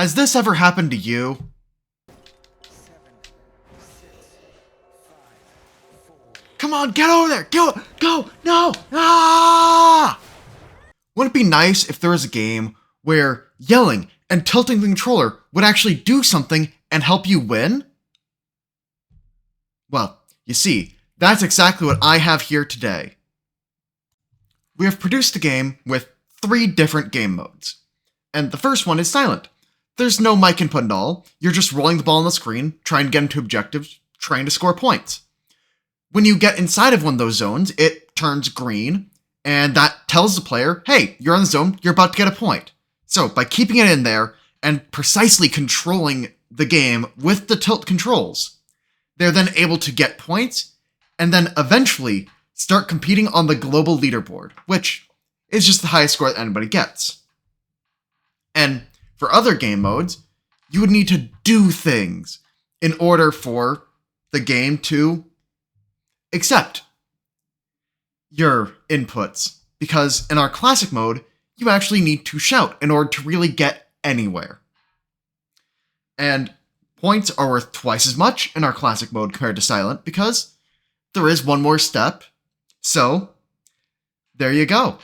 Has this ever happened to you? Come on, get over there! Go! No! Ah! Wouldn't it be nice if there was a game where yelling and tilting the controller would actually do something and help you win? Well, you see, that's exactly what I have here today. We have produced a game with 3 different game modes. And the first one is silent. There's no mic input at all, you're just rolling the ball on the screen, trying to get into objectives, trying to score points. When you get inside of one of those zones, it turns green, and that tells the player, hey, you're in the zone, you're about to get a point. So, by keeping it in there, and precisely controlling the game with the tilt controls, they're then able to get points, and then eventually start competing on the global leaderboard, which is just the highest score that anybody gets. And for other game modes, you would need to do things in order for the game to accept your inputs, because in our classic mode, you actually need to shout in order to really get anywhere. And points are worth twice as much in our classic mode compared to silent, because there is one more step. So, there you go.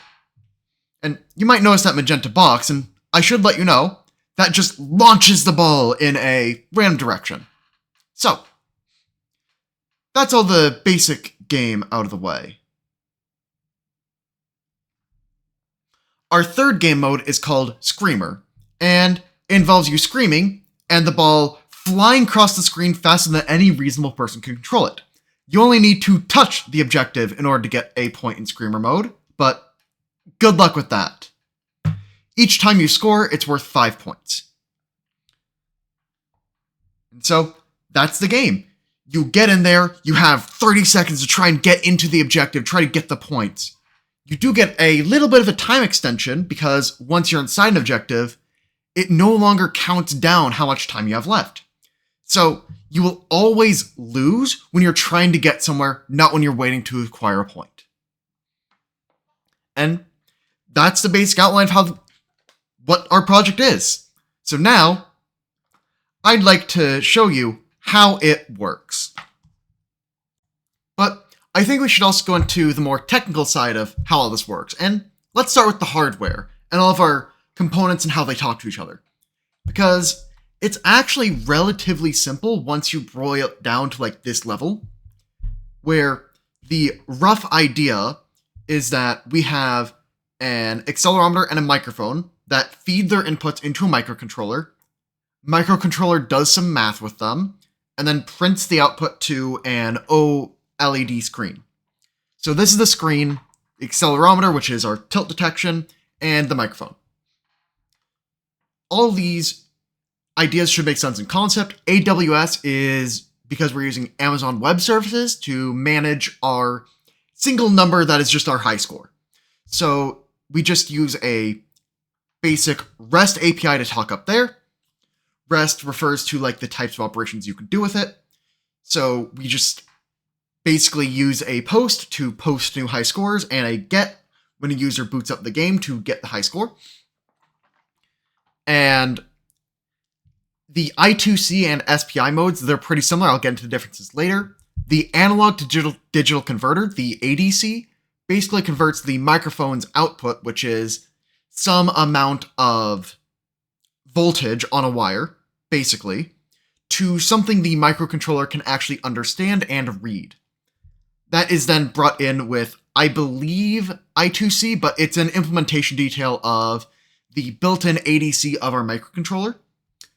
And you might notice that magenta box, and I should let you know, that just launches the ball in a random direction. So, that's all the basic game out of the way. Our third game mode is called Screamer, and it involves you screaming, and the ball flying across the screen faster than any reasonable person can control it. You only need to touch the objective in order to get a point in Screamer mode, but good luck with that. Each time you score, it's worth 5 points. And so, that's the game. You get in there, you have 30 seconds to try and get into the objective, try to get the points. You do get a little bit of a time extension, because once you're inside an objective, it no longer counts down how much time you have left. So, you will always lose when you're trying to get somewhere, not when you're waiting to acquire a point. And that's the basic outline of what our project is. So now, I'd like to show you how it works. But I think we should also go into the more technical side of how all this works. And let's start with the hardware and all of our components and how they talk to each other. Because it's actually relatively simple once you boil it down to like this level, where the rough idea is that we have an accelerometer and a microphone that feed their inputs into a microcontroller. Microcontroller does some math with them, and then prints the output to an OLED screen. So this is the screen, the accelerometer, which is our tilt detection, and the microphone. All these ideas should make sense in concept. AWS is because we're using Amazon Web Services to manage our single number that is just our high score. So we just use a basic REST API to talk up there. REST refers to like the types of operations you can do with it. So we just basically use a post to post new high scores and a get when a user boots up the game to get the high score. And the I2C and SPI modes, they're pretty similar. I'll get into the differences later. The analog to digital converter, the ADC, basically converts the microphone's output, which is some amount of voltage on a wire, basically, to something the microcontroller can actually understand and read. That is then brought in with, I believe, I2C, but it's an implementation detail of the built-in ADC of our microcontroller.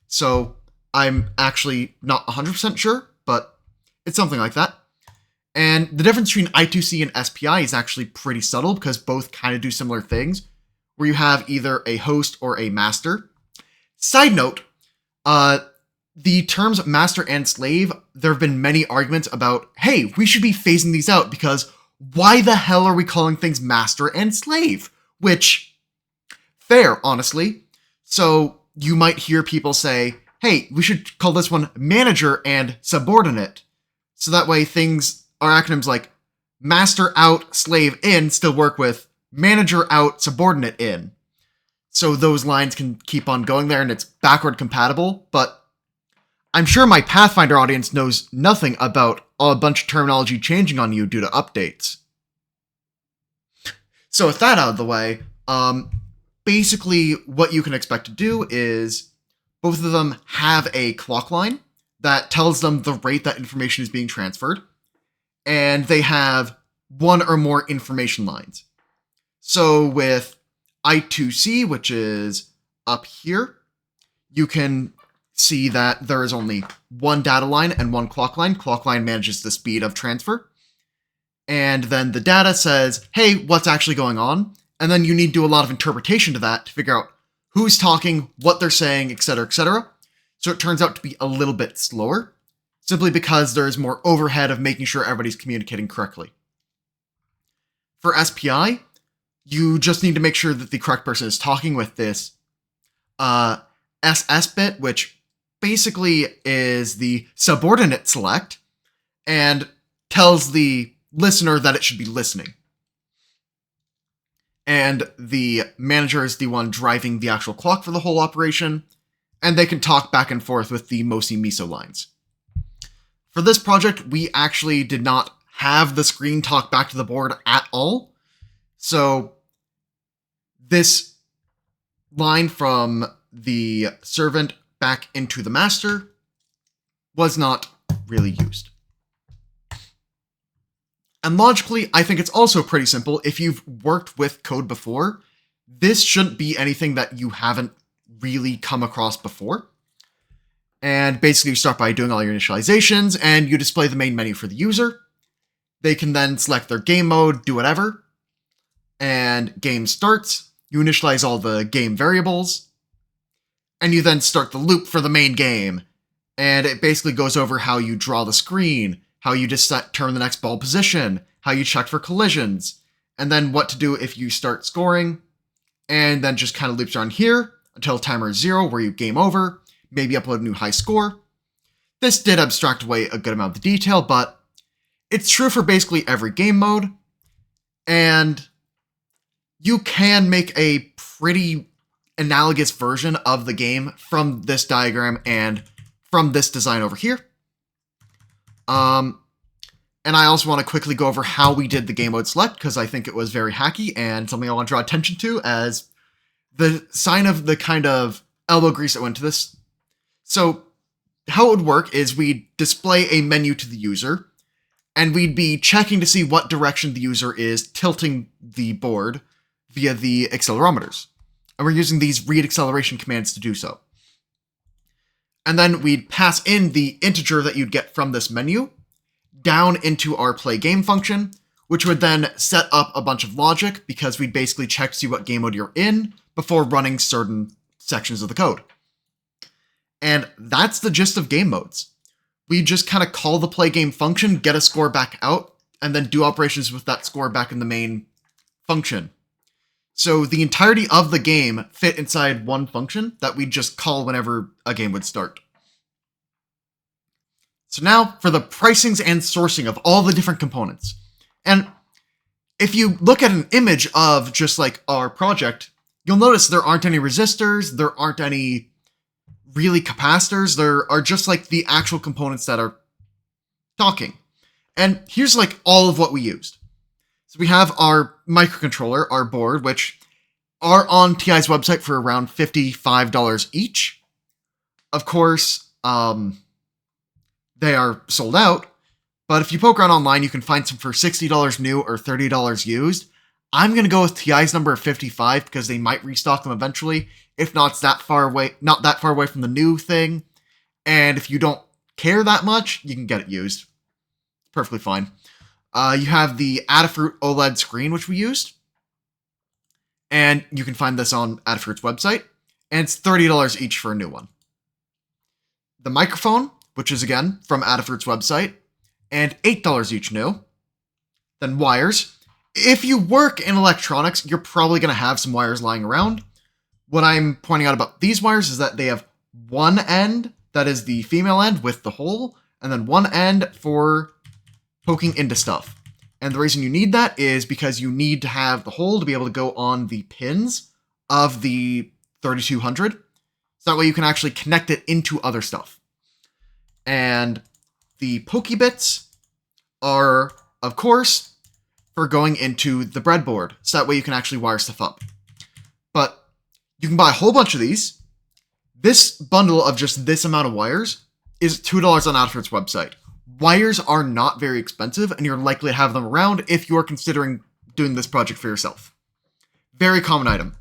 So I'm actually not 100% sure, but it's something like that. And the difference between I2C and SPI is actually pretty subtle because both kind of do similar things, where you have either a host or a master. Side note, the terms master and slave, there have been many arguments about, hey, we should be phasing these out because why the hell are we calling things master and slave? Which, fair, honestly. So you might hear people say, hey, we should call this one manager and subordinate. So that way things are acronyms like master out, slave in still work with manager out, subordinate in. so those lines can keep on going there and it's backward compatible, but I'm sure my Pathfinder audience knows nothing about a bunch of terminology changing on you due to updates. So with that out of the way, basically what you can expect to do is both of them have a clock line that tells them the rate that information is being transferred, and they have one or more information lines. So with I2C, which is up here, you can see that there is only one data line and one clock line. Clock line manages the speed of transfer. And then the data says, hey, what's actually going on? And then you need to do a lot of interpretation to that to figure out who's talking, what they're saying, etc., etc. So it turns out to be a little bit slower, simply because there is more overhead of making sure everybody's communicating correctly. For SPI, you just need to make sure that the correct person is talking with this SS bit, which basically is the subordinate select and tells the listener that it should be listening. And the manager is the one driving the actual clock for the whole operation, and they can talk back and forth with the Mosi Miso lines. For this project, we actually did not have the screen talk back to the board at all, so this line from the servant back into the master was not really used. And logically, I think it's also pretty simple. If you've worked with code before, this shouldn't be anything that you haven't really come across before. And basically, you start by doing all your initializations, and you display the main menu for the user. They can then select their game mode, do whatever, and game starts. You initialize all the game variables, and you then start the loop for the main game. And it basically goes over how you draw the screen, how you just turn the next ball position, how you check for collisions, and then what to do if you start scoring, and then just kind of loops around here until timer is 0, where you game over, maybe upload a new high score. This did abstract away a good amount of the detail, but it's true for basically every game mode, and you can make a pretty analogous version of the game from this diagram and from this design over here. And I also want to quickly go over how we did the game mode select, because I think it was very hacky and something I want to draw attention to as the sign of the kind of elbow grease that went to this. So how it would work is we'd display a menu to the user, and we'd be checking to see what direction the user is tilting the board via the accelerometers. And we're using these read acceleration commands to do so. And then we'd pass in the integer that you'd get from this menu down into our play game function, which would then set up a bunch of logic, because we'd basically check to see what game mode you're in before running certain sections of the code. And that's the gist of game modes. We just kind of call the play game function, get a score back out, and then do operations with that score back in the main function. So the entirety of the game fit inside one function that we'd just call whenever a game would start. So now for the pricings and sourcing of all the different components. And if you look at an image of just like our project, you'll notice there aren't any resistors, there aren't any really capacitors, there are just like the actual components that are talking. And here's like all of what we used. So we have our microcontroller, our board, which are on TI's website for around $55 each. Of course, they are sold out, but if you poke around online, you can find some for $60 new or $30 used. I'm going to go with TI's number of 55 because they might restock them eventually. If not, it's not that far away from the new thing. And if you don't care that much, you can get it used. Perfectly fine. You have the Adafruit OLED screen, which we used. And you can find this on Adafruit's website. And it's $30 each for a new one. The microphone, which is again from Adafruit's website, and $8 each new. Then wires. If you work in electronics, you're probably going to have some wires lying around. What I'm pointing out about these wires is that they have one end, that is the female end with the hole, and then one end for poking into stuff. And the reason you need that is because you need to have the hole to be able to go on the pins of the 3200. So that way you can actually connect it into other stuff. And the pokey bits are, of course, for going into the breadboard. So that way you can actually wire stuff up. But you can buy a whole bunch of these. This bundle of just this amount of wires is $2 on Adafruit's website. Wires are not very expensive, and you're likely to have them around if you're considering doing this project for yourself. Very common item.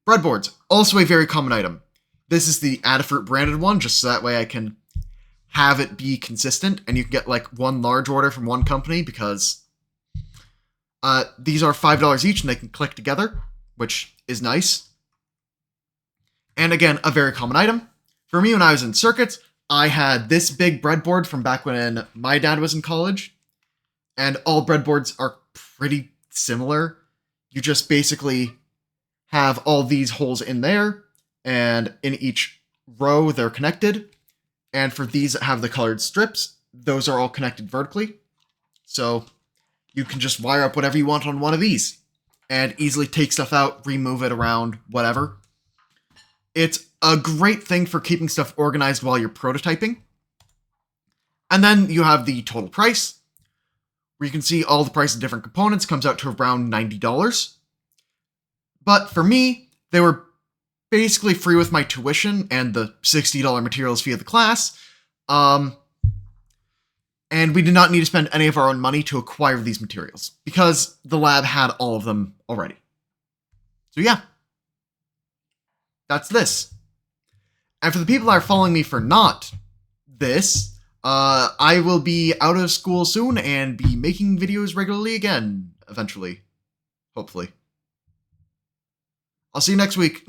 Breadboards, also a very common item. This is the Adafruit branded one, just so that way I can have it be consistent, and you can get like one large order from one company, because these are $5 each, and they can click together, which is nice. And again, a very common item. For me, when I was in circuits, I had this big breadboard from back when my dad was in college, and all breadboards are pretty similar. You just basically have all these holes in there, and in each row they're connected. And for these that have the colored strips, those are all connected vertically. So you can just wire up whatever you want on one of these and easily take stuff out, remove it around, whatever. It's a great thing for keeping stuff organized while you're prototyping. And then you have the total price, where you can see all the price of different components. Comes out to around $90. But for me, they were basically free with my tuition and the $60 materials fee of the class. And we did not need to spend any of our own money to acquire these materials, because the lab had all of them already. So yeah, that's this. And for the people that are following me for not this, I will be out of school soon and be making videos regularly again, eventually. Hopefully. I'll see you next week.